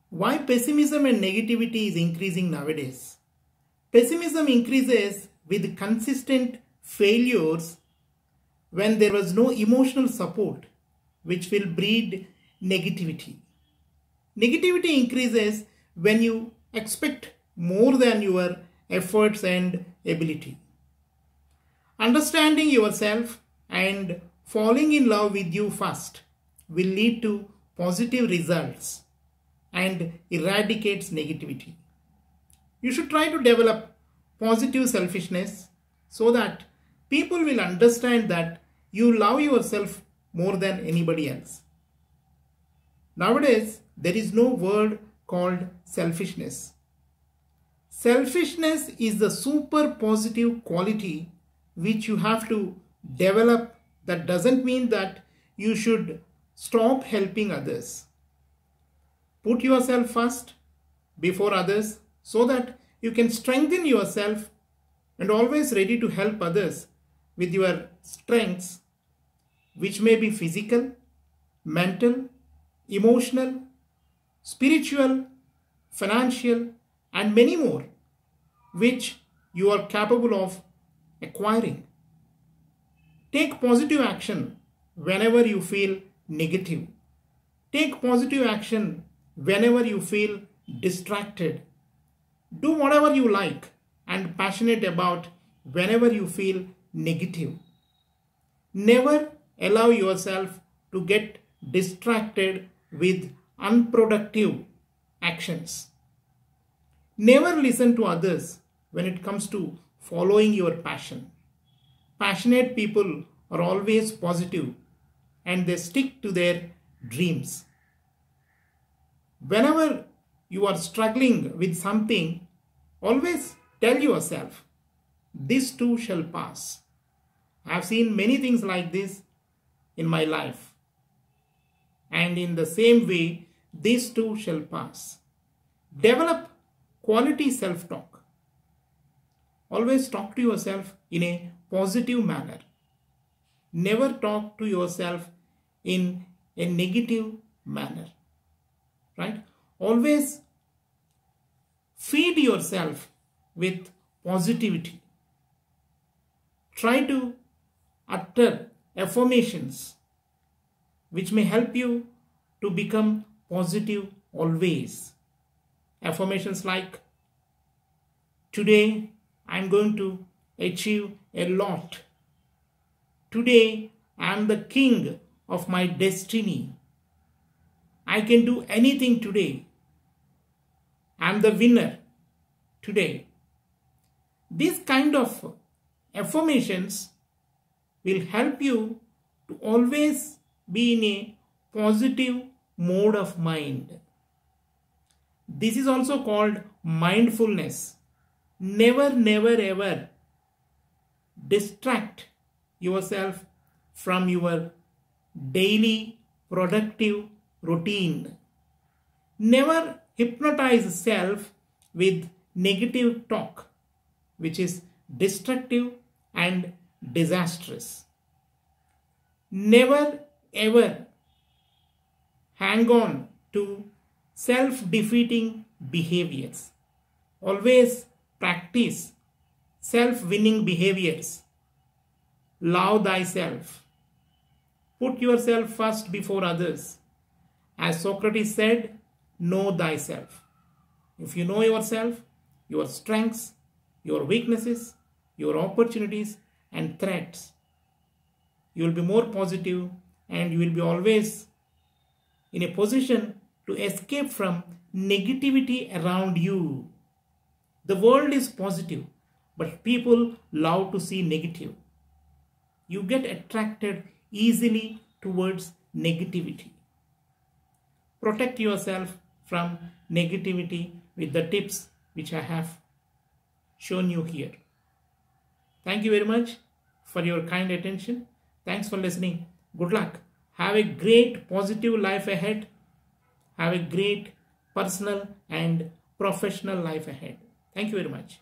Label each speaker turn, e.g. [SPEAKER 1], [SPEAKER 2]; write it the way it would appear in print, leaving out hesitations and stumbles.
[SPEAKER 1] Why pessimism and negativity is increasing nowadays? Pessimism increases with consistent failures when there was no emotional support, which will breed negativity. Negativity increases when you expect more than your efforts and ability. Understanding yourself and falling in love with you first will lead to positive results and eradicates negativity. You should try to develop positive selfishness so that people will understand that you love yourself more than anybody else. Nowadays, there is no word called selfishness. Selfishness is the super positive quality which you have to develop. That doesn't mean that you should stop helping others. Put yourself first before others so that you can strengthen yourself and always ready to help others with your strengths, which may be physical, mental, emotional, spiritual, financial, and many more, which you are capable of acquiring. Take positive action whenever you feel negative. Take positive action whenever you feel distracted. Do whatever you like and passionate about whenever you feel negative. Never allow yourself to get distracted with unproductive actions. Never listen to others when it comes to following your passion. Passionate people are always positive and they stick to their dreams. Whenever you are struggling with something, always tell yourself, this too shall pass. I have seen many things like this in my life. And in the same way, this too shall pass. Develop quality self-talk. Always talk to yourself in a positive manner. Never talk to yourself in a negative manner. Right? Always feed yourself with positivity. Try to utter affirmations which may help you to become positive always. Affirmations like, today I am going to achieve a lot. Today I am the king of my destiny. I can do anything today. I am the winner today. These kind of affirmations will help you to always be in a positive mode of mind. This is also called mindfulness. Never, never, ever distract yourself from your daily productive routine. Never hypnotize self with negative talk, which is destructive and disastrous. Never ever hang on to self-defeating behaviors. Always practice self-winning behaviors. Love thyself. Put yourself first before others. As Socrates said, know thyself. If you know yourself, your strengths, your weaknesses, your opportunities and threats, you will be more positive and you will be always in a position to escape from negativity around you. The world is positive, but people love to see negative. You get attracted easily towards negativity. Protect yourself from negativity with the tips which I have shown you here. Thank you very much for your kind attention. Thanks for listening. Good luck. Have a great positive life ahead. Have a great personal and professional life ahead. Thank you very much.